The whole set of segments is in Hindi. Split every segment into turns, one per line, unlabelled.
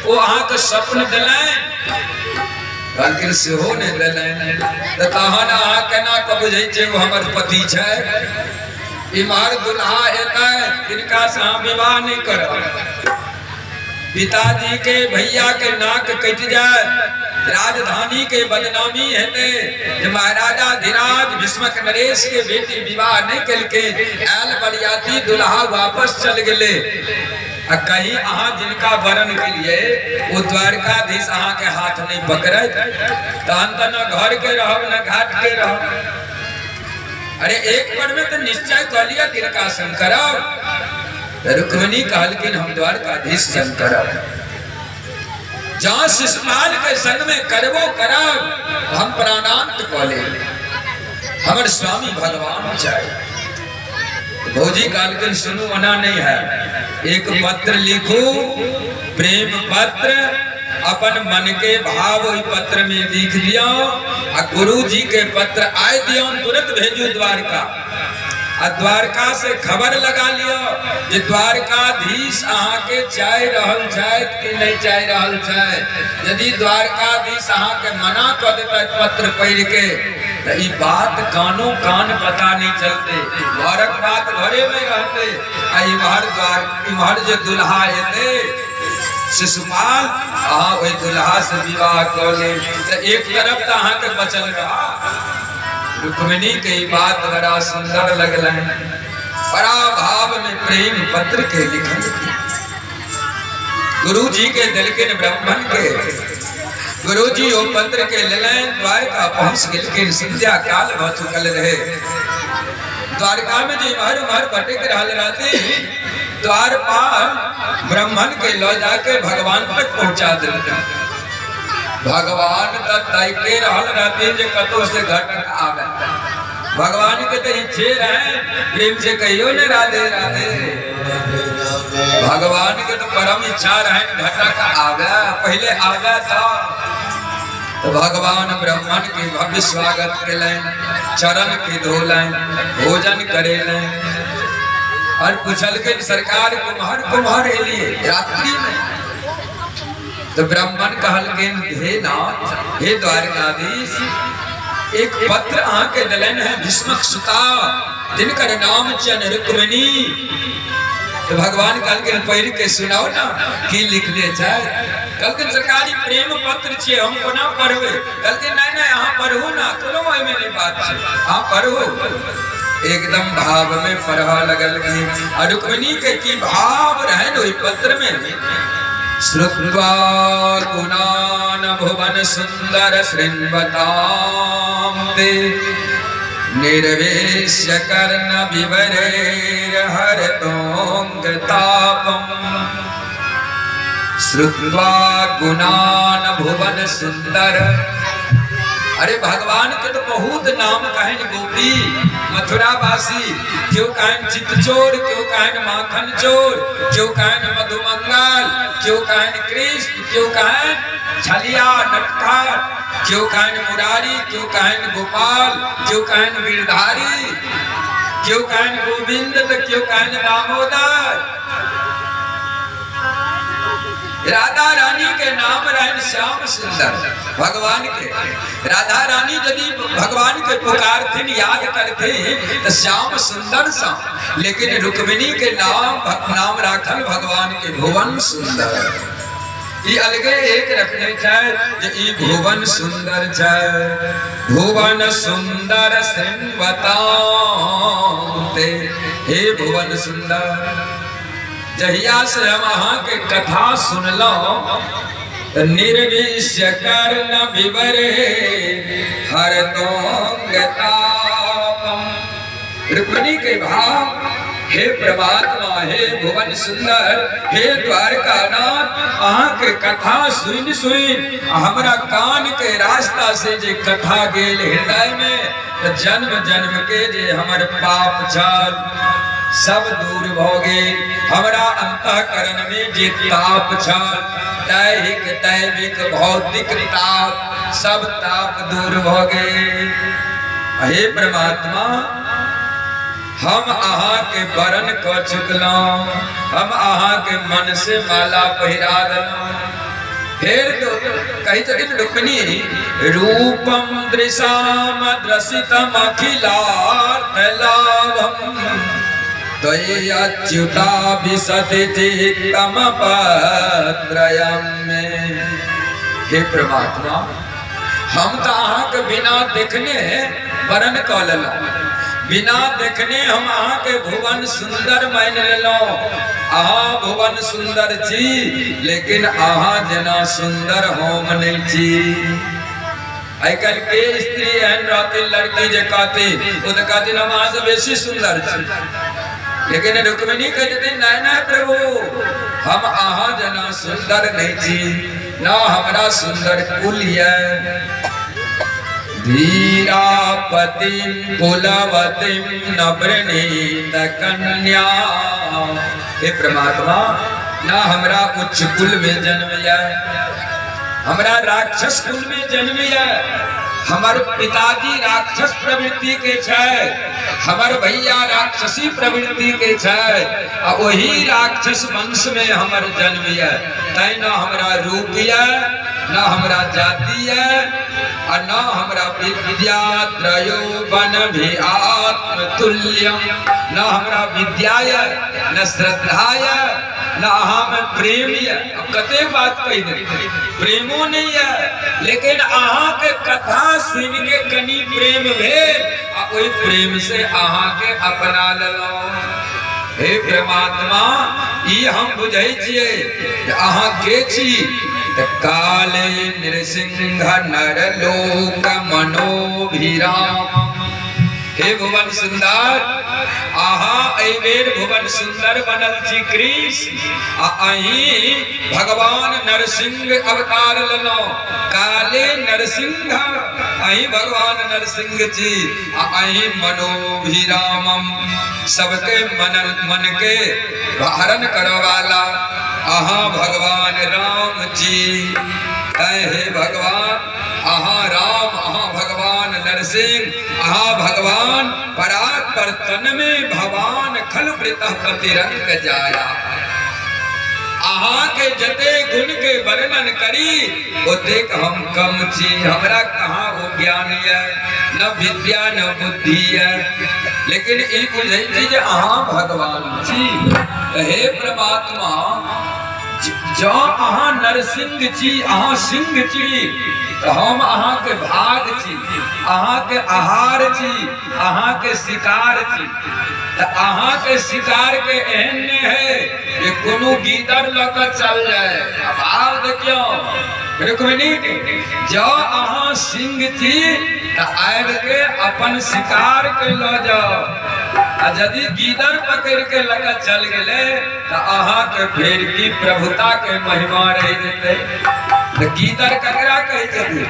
वो अहाँ के स्वप्न दिलाए लेकिन से हो नहीं दिलाए तो तहन अहाँ केना के बुझे छे वो हमर पति छै इमार दुल्हा हेतै जिनका से हम विवाह नहीं करब पिताजी के भैया के नाक कट जाए राजधानी के बदनामी हेते जे महाराजा धीराज भीष्मक नरेश के बेटी विवाह नहीं कलके आयल बरियाती दुल्हा वापस चल गए कहीं अहाँ जिनका वरण के लिए वो द्वारकाधीश अहाँ के हाथ नहीं पकड़े तहन तो न घर के रहो न घाट के रहो अरे एक बार में तो निश्चय कर लिया तिनका शंकर रुक्मिणी कहलकिन हम द्वारकाधीश शंकर जहाँ शिशुपाल के संग में करबो करब हम प्राणांत कले हमर स्वामी भगवान चाहिए भौजी कहलकिन सुनू मना नहीं है एक पत्र लिखो प्रेम पत्र अपन मन के भाव ओई पत्र में लिख दिया आ गुरु जी के पत्र आए दिया तुरंत भेजू द्वारका आ द्वारका से खबर लगा लियो जे द्वारकाधीश अहाँ के चाह रहल छथि कि नहीं चाह रहल छथि यदि द्वारकाधीश अहाँ के मना कर देता पत्र पढ़ के तो ई बात कानो कान पता नहीं चलते घरक बात घरे में रहते आ इमहर जो दुल्हा हेते शिशुपाल अहाँ ओई दुल्हा से विवाह कर ले तो एक तरफ तो अहाँ के बचल रहा रुक्मिणी के बात बड़ा सुंदर लगल बड़ा भाव में प्रेम पत्र के लिखल गुरु जी के दिलकिन ब्राह्मण के गुरु जी वो पत्र के लेलन द्वारका पहुंच गेलकिन संध्या काल भ चुकल रहे द्वारका में जो महर भटक रहल रहते द्वारपाल ब्राह्मण के लो जाके भगवान तक पहुंचा देलक भगवान का ताइके रहल रहते जे कतो से घटक आवे भगवान के तो इच्छे रहे प्रेम से कहियो ने राधे राधे भगवान के तो परम इच्छा रहे घटक आवे पहले आवे था तो भगवान ब्राह्मण के भव्य स्वागत केलन चरण के धोलन भोजन करेलन और पूछल के सरकार कुम्हार एलिए रात्रि में तो ब्राह्मण कहलकिन हे नाथ हे द्वारकाधीश एक पत्र अहाँ के दलन है भीष्मक सुता जिनकर नाम चन रुक्मिणी तो भगवान कहलकिन पढ़ के सुनाओ ना की लिखले छै कहलकिन सरकारी प्रेम पत्र छे हम कोना पढ़बे कहलकिन नहीं नहीं अहाँ पढ़ू ना कोनो ओइ में नहीं बात छै अहाँ पढ़ू एकदम भाव में पढ़वा लगल की रुक्मिणी के की भाव रहन ओइ पत्र में श्रुत्वा गुणान भुवन सुंदर शृण्वतां ते निर्वेश्य कर्ण विवरेर हरतोंग तापम श्रुत्वा गुणान भुवन सुंदर अरे भगवान के तो बहुत नाम कहन गोपी मथुरावासी क्यों कहन चितचोर क्यों कहन माखन चोर क्यों कहन मधुमंगल क्यों कहन कृष्ण क्यों कहन छलिया नटखट क्यों कहन मुरारी क्यों कहन गोपाल क्यों कहन गिरधारी क्यों कहन गोविंद तो क्यों कहन दामोदर राधा रानी के नाम रहन श्याम सुंदर भगवान के राधा रानी यदि भगवान के पुकारथिन याद करथिन तो श्याम सुंदर सा लेकिन रुक्मिणी के नाम राखल भगवान के भुवन सुंदर ई अलगे एक रखने चाहे जे ई भुवन सुंदर चाहे भुवन सुंदर श्रृण्वतां ते हे भुवन सुंदर जहिया से हम अहाँ के कथा सुनलो निर्विश्य कर्ण विवरे हरतोंग तापम रुक्मिणी के भाव हे परमात्मा हे भुवन सुंदर हे द्वारकानाथ अहाँ के कथा सुन सुन हमरा कान के रास्ता से जे कथा गेल हृदय में तो जन्म जन्म के जे हमर पाप छल सब दूर भ गेल हमरा अंतःकरण में जे ताप छल दैहिक दैविक भौतिक ताप सब ताप दूर भ गेल हे परमात्मा हम अहाँ के वरण क चुकलौं हम अहाँ के मन से माला पहिरा देलौं फिर तो कही जगह रुक्मिणी रूपम दृशाम द्रसितम अखिलार्थ लाभम त्वय्युता विशति चित्तम पत्रयम में। हे परमात्मा, हम तो अहाँ के बिना देखने वरण क लेलो, बिना देखने हम अहाँ के भुवन सुंदर मान लेलो। अहाँ भुवन सुंदर छी, लेकिन अहाँ जना सुंदर हम नहीं छी। आई कल के स्त्री एहन रहती, लड़की जे कहती वो तो कहती हम अहाँ से बेसी सुंदर छी, लेकिन रुक्मिणी कहते नहीं प्रभु, हम अहाँ जना सुंदर नहीं छी, ना हमारा सुंदर कुल है। धीरापतिम कुलवतिम न प्रणीत कन्या। हे परमात्मा, ना हमरा उच्च कुल में जन्म है, हमरा राक्षस कुल में जन्म है। हमार पिताजी राक्षस प्रवृत्ति के छे, हमार भैया राक्षसी प्रवृत्ति के छे, आ वही राक्षस वंश में हमार जन्म है। तै न हमरा रूप है, न हमरा जाति है, और न हमरा विद्या त्रयो वन भी आत्म तुल्यम। न हमरा विद्या है, न श्रद्धा है, न अहाँ में प्रेम है। अब कते बात कही दे, प्रेमो नहीं है, लेकिन अहाँ के कथा सुन के कनी प्रेम भेल, आ ओई प्रेम से अहाँ के अपना लेलो। हे परमात्मा, ई हम बुझै छियै कि अहाँ के छी। काले नृसिंह नर लोक मनोभिराम। हे भुवन सुंदर, अहाँ एबेर भुवन सुंदर बनल छी कृष्ण, आ अहीं भगवान नरसिंह अवतार लेलो। काले नरसिंह, अहीं भगवान नरसिंह जी, आ अहीं मनोभिरामम, सबके मन के हरण करो वाला अहाँ भगवान राम जी। हे भगवान, अहाँ राम, अहाँ भगवान नरसिंह, अहाँ भगवान परात पर तन में भगवान खल वृतः प्रतिरंग जाया। अहाँ के जते गुण के वर्णन करी ओते हम कम छी। हमरा कहाँ वो ज्ञान है, न विद्या न बुद्धि है, लेकिन ई बुझै छी जे अहाँ भगवान छी। हे परमात्मा, जो अहाँ नरसिंह छी, अहाँ सिंह छी, तो हम अहाँ के भाग छी, अहाँ के आहार छी, अहाँ के शिकार छी। तो अहाँ के शिकार के एहन ने है कि कोनो गीदड़ लकर चल जाए। अब आप देखियो रुक्मिणी, जो अहाँ सिंह छी तो आब के अपन शिकार के लो जाओ, आ यदि गीदड़ पकड़ के लगा चल गए तो अहाँ के फेर की प्रभुता के महिमा रह जेते। तो गीदड़ ककरा कहे छथिन?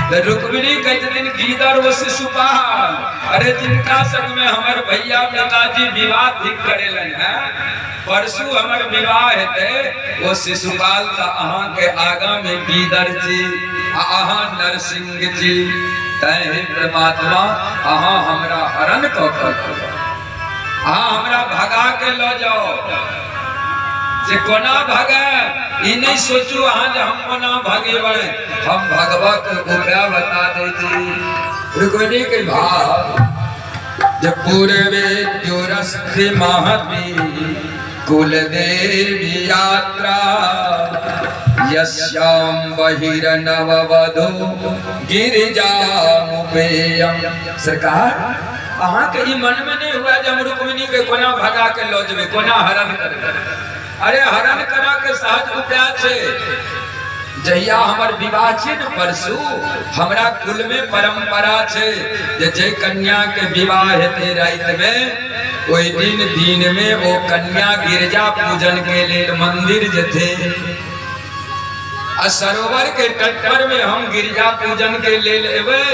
तो रुक्मिणी कहते गीदड़ वो शिशुपाल। अरे जिनका संग में हमारे भैया पिताजी विवाह ठीक करेलन है, परसू हमार विवाह हेते, वो शिशुपाल का अहाँ के आगा में गीदड़ जी, अहाँ नरसिंह जी। हे परमात्मा, अहाँ हमरा हरण कर, अहाँ हमरा भगा के लो जाओ। जे कोना भागे ई नहीं सोचू अहाँ जे हम कोना भागेबै, हम भगवत उपाय बता दे छी। रुक्मिणी के भाव जे पूर्वे द्युरस्ति महती कुलदेवी यात्रा, यस्याम बहिर्नववधू गिरिजामुपेयम। सरकार, अहाँ के ई मन में नहीं हुआ जे हम रुक्मिणी के कोना भगा के लो जेबै, कोना हरण करबै? अरे हरण करा के सहज उपाय छे। जहिया हमर विवाह छे न परसू, हमरा कुल में परंपरा छे जे कन्या के विवाह हेते रात में, ओई दिन में वो कन्या गिरजा पूजन के लिए मंदिर जेते, सरोवर के तट पर में हम गिरजा पूजन के लेल एबे,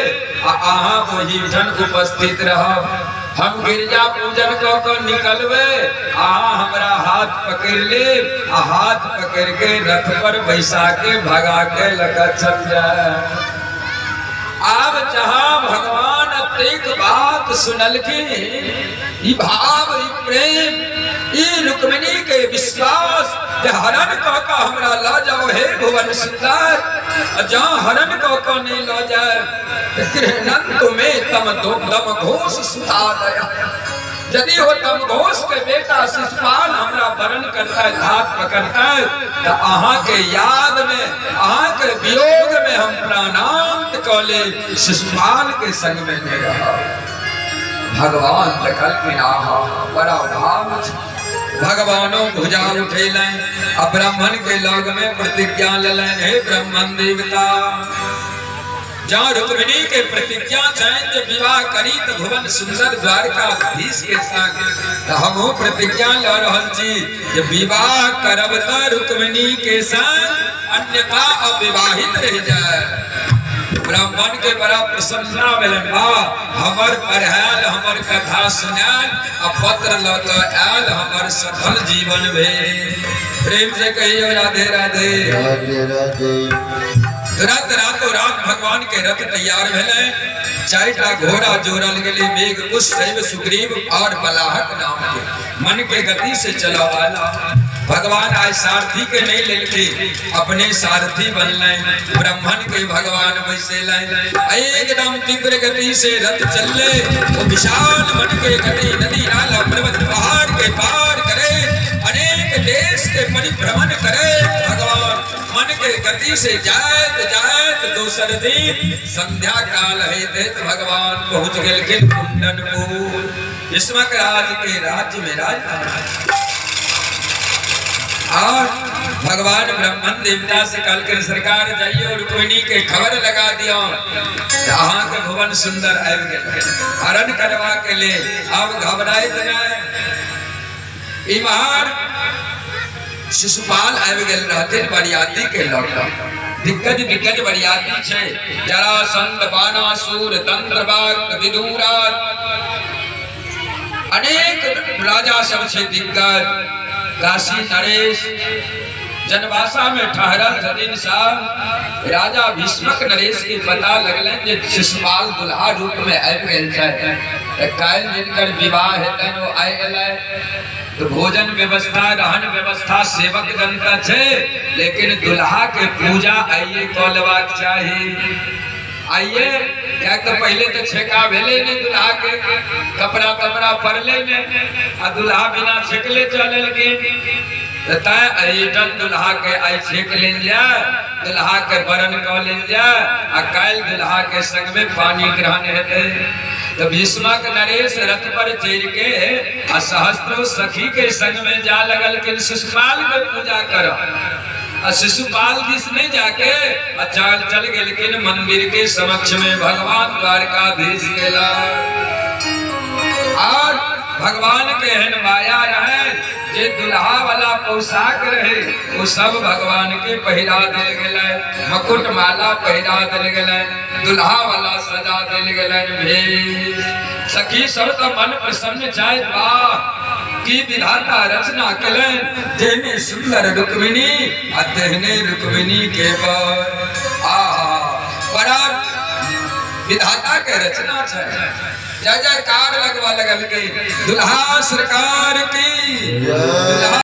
अहाँ वही जन उपस्थित रहब। हम गिरजा पूजन क निकलबे, अहाँ हमरा हाथ पकड़ ले, हाथ पकड़ के रथ पर बैसा के भगा के लगा चल जाए। अब जहाँ भगवान अत्यंत बात सुनल के, ई भाव ई प्रेम ई रुक्मिणी के विश्वास जे हरण का हमरा ला जाओ हे भुवन सुंदर जहाँ हरण का नहीं ला जाए गृहनंद में तम दम घोष सुता दया यदि हो तम घोष के बेटा शिशुपाल हमरा वरण करता है हाथ पकड़ता है तो अहाँ के याद में अहाँ के वियोग में हम प्राणांत कले शिशुपाल के संग में नहीं रहा भगवान देखल कि बड़ा भाव भगवानों भुजा उठेल ब्राह्मण के लग में प्रतिज्ञा लेलन हे ब्राह्मण देवता जहाँ रुक्मिणी के प्रतिज्ञा चाहें जो विवाह करी तो भुवन सुंदर द्वारकाधीश के संग हम प्रतिज्ञा ला रहल छी जे विवाह करब तो रुक्मिणी के संग अन्यथा अविवाहित रह जाए ब्राह्मण के बड़ा प्रसन्नता भेलन बा हमर पढ़ायल हमर कथा सुनायल आ पत्र ल के आयल हमर सफल जीवन भेल प्रेम से कहियो राधे राधे राधे राधे रात रातों रात भगवान के रथ तैयार भेले चारिटा घोड़ा जोड़ल गेले मेघ पुष्प सुग्रीव और बलाहक नाम के मन के गति से चला वाला भगवान आज सारथी के नहीं लेके अपने सारथी बनले ब्राह्मण के भगवान वैसे लाए एकदम तीव्र गति से रथ चलले वो विशाल मन के गति नदी नाला पर्वत पहाड़ के पार करे अनेक देश के परिभ्रमण करे भगवान मन के गति से जाए दोसर दिन संध्या काल है भगवान पहुंच गए के कुंडनपुर विष्मक राज के राज्य में राजधानी और भगवान ब्राह्मण देवता से कल कर सरकार जाइए और रुक्मिणी के खबर लगा दिया अहाँ के भुवन सुंदर आबि गेल हरण करवा के ले अब घबराइत नहीं इमहर शिशुपाल आबि गेल रहथिन बरियाती के लौटा दिग्गज बरियाती छे जरासंध बानासुर तंत्रबाग विदुरा अनेक राजा सब छे दिग्गज काशी नरेश जनवासा में ठहरल छथिन साहब राजा भीष्मक नरेश के पता लगलन जे शिशुपाल दुल्हा रूप में आबि गेल छै काल जिनकर विवाह हेतन ओ आइ गेलै तो भोजन व्यवस्था रहन व्यवस्था सेवक जनता छे लेकिन दुल्हा के पूजा आइए क लेबाक चाही आइए क्या तो पहले तो छेका भेले ने दुल्हा के कपड़ा पड़ले ने आ दुल्हा बिना छेकले चलल के तय आइटन दुल्हा के आई छेक ले जा दुल्हा के वरण क ले जा आ काल दुल्हा के संग में पानी ग्रहण हेते तो भीष्मक नरेश रथ पर चढ़ के आ सहस्त्रों सखी के संग में जा लगल के शिशुपाल के पूजा कर शिशुपाल जिस नहीं जाके अचाल चल गए लेकिन मंदिर के समक्ष में भगवान द्वारकाधीश गेला और भगवान के हन माया रहे जे दुल्हा वाला पोशाक रहे वो सब भगवान के पहिरा दिल गेले मकुट माला पहिरा दिल गेले दुल्हा वाला सजा दिल गेले भेष सखी सब तो मन प्रसन्न जाय वाह की विधाता रचना कलन तेने सुंदर रुक्मिणी अतहने रुक्मिणी के बड़ा विधाता के रचना छै जय जयकार लगवा लगल के दुल्हा सरकार की